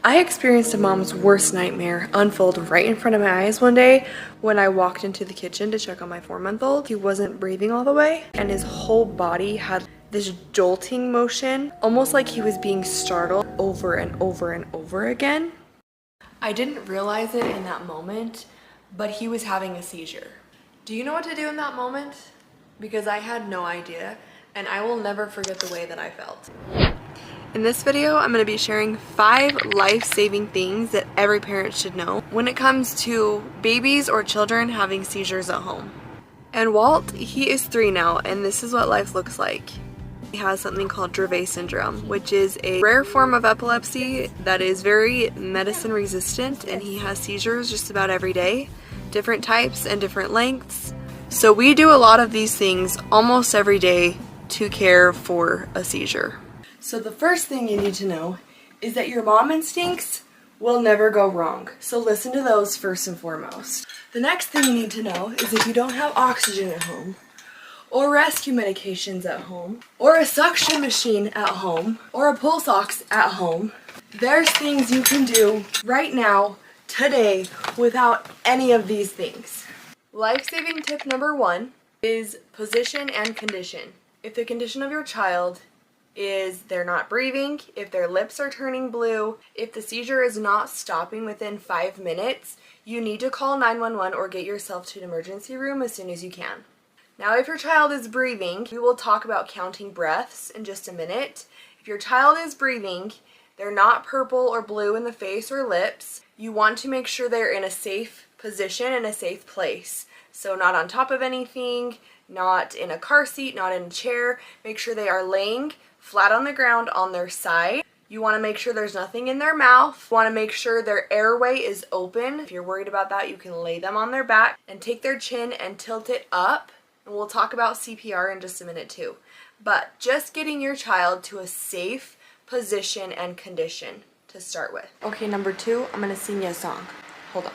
I experienced a mom's worst nightmare unfold right in front of my eyes one day when I walked into the kitchen to check on my 4-month-old. He wasn't breathing all the way and his whole body had this jolting motion, almost like he was being startled over and over and over again. I didn't realize it in that moment, but he was having a seizure. Do you know what to do in that moment? Because I had no idea, and I will never forget the way that I felt. In this video, I'm going to be sharing 5 life-saving things that every parent should know when it comes to babies or children having seizures at home. And Walt, he is 3 now, and this is what life looks like. He has something called Dravet Syndrome, which is a rare form of epilepsy that is very medicine resistant, and he has seizures just about every day, different types and different lengths. So we do a lot of these things almost every day to care for a seizure. So the first thing you need to know is that your mom instincts will never go wrong. So listen to those first and foremost. The next thing you need to know is if you don't have oxygen at home, or rescue medications at home, or a suction machine at home, or a pulse ox at home, there's things you can do right now, today, without any of these things. Life-saving tip number 1 is position and condition. If the condition of your child is they're not breathing, if their lips are turning blue, if the seizure is not stopping within 5 minutes, you need to call 911 or get yourself to an emergency room as soon as you can. Now, if your child is breathing, we will talk about counting breaths in just a minute. If your child is breathing, they're not purple or blue in the face or lips, you want to make sure they're in a safe position and a safe place. So not on top of anything, not in a car seat, not in a chair. Make sure they are laying flat on the ground on their side. You want to make sure there's nothing in their mouth. You want to make sure their airway is open. If you're worried about that, you can lay them on their back and take their chin and tilt it up. And we'll talk about CPR in just a minute too. But just getting your child to a safe position and condition to start with. Okay, number 2, I'm going to sing you a song. Hold on.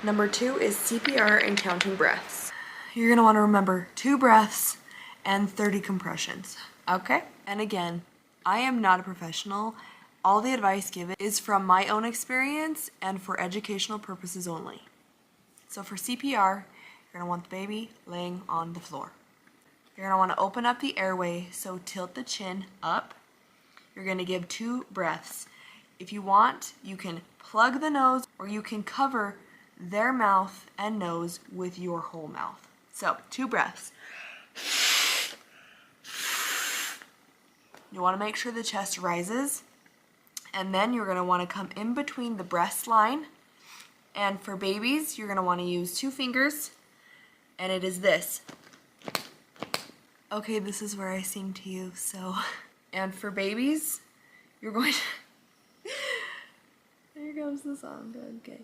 Number 2 is CPR and counting breaths. You're going to want to remember 2 breaths and 30 compressions, okay? And again, I am not a professional. All the advice given is from my own experience and for educational purposes only. So for CPR, you're going to want the baby laying on the floor. You're going to want to open up the airway, so tilt the chin up. You're going to give 2 breaths. If you want, you can plug the nose or you can cover their mouth and nose with your whole mouth. So 2 breaths. You want to make sure the chest rises, and then you're going to want to come in between the breast line. And for babies, you're going to want to use 2 fingers, and it is this. Okay, this is where I sing to you, so. And for babies, you're going to. Here comes the song. Okay.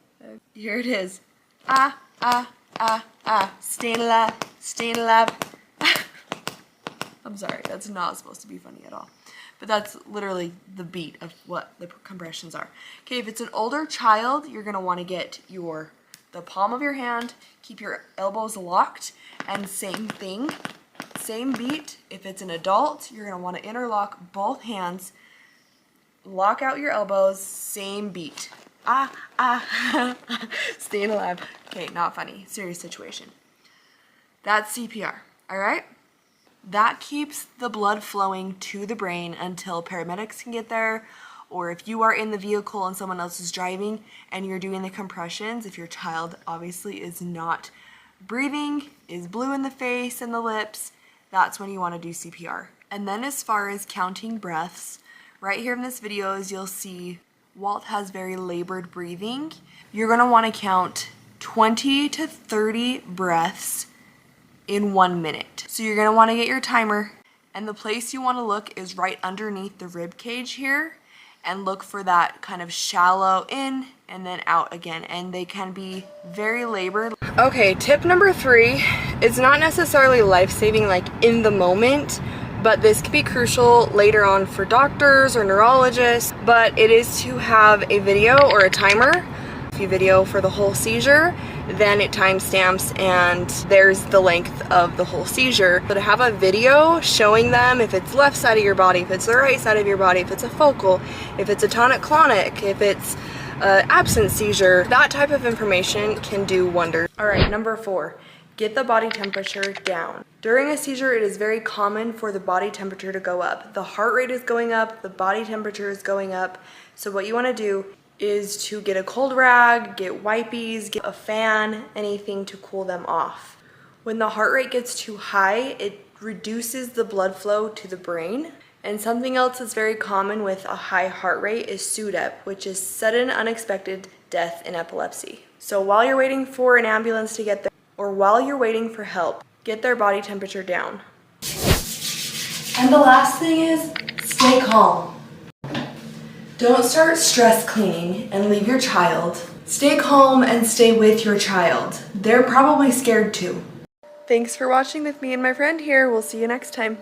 Here it is. Ah, ah, ah, ah. Staying alive, staying alive. I'm sorry, that's not supposed to be funny at all. But that's literally the beat of what the compressions are. Okay, if it's an older child, you're going to want to get the palm of your hand, keep your elbows locked, and same thing, same beat. If it's an adult, you're going to want to interlock both hands, lock out your elbows, same beat. Ah, ah, staying alive. Okay, not funny, serious situation. That's CPR, all right? That keeps the blood flowing to the brain until paramedics can get there, or if you are in the vehicle and someone else is driving and you're doing the compressions, if your child obviously is not breathing, is blue in the face and the lips, that's when you want to do CPR. And then as far as counting breaths, right here in this video, as you'll see, Walt has very labored breathing. You're going to want to count 20 to 30 breaths in 1 minute. So you're going to want to get your timer, and the place you want to look is right underneath the rib cage here, and look for that kind of shallow in and then out again, and they can be very labored. Okay, tip number 3 is not necessarily life-saving like in the moment, but this could be crucial later on for doctors or neurologists, but it is to have a video or a timer video for the whole seizure, then it timestamps and there's the length of the whole seizure. So to have a video showing them if it's left side of your body, if it's the right side of your body, if it's a focal, if it's a tonic-clonic, if it's absent seizure, that type of information can do wonders. All right, number 4, get the body temperature down. During a seizure, it is very common for the body temperature to go up. The heart rate is going up, the body temperature is going up. So what you want to do is to get a cold rag, get wipies, get a fan, anything to cool them off. When the heart rate gets too high, it reduces the blood flow to the brain. And something else that's very common with a high heart rate is SUDEP, which is sudden unexpected death in epilepsy. So while you're waiting for an ambulance to get there, or while you're waiting for help, get their body temperature down. And the last thing is, stay calm. Don't start stress cleaning and leave your child. Stay calm and stay with your child. They're probably scared too. Thanks for watching with me and my friend here. We'll see you next time.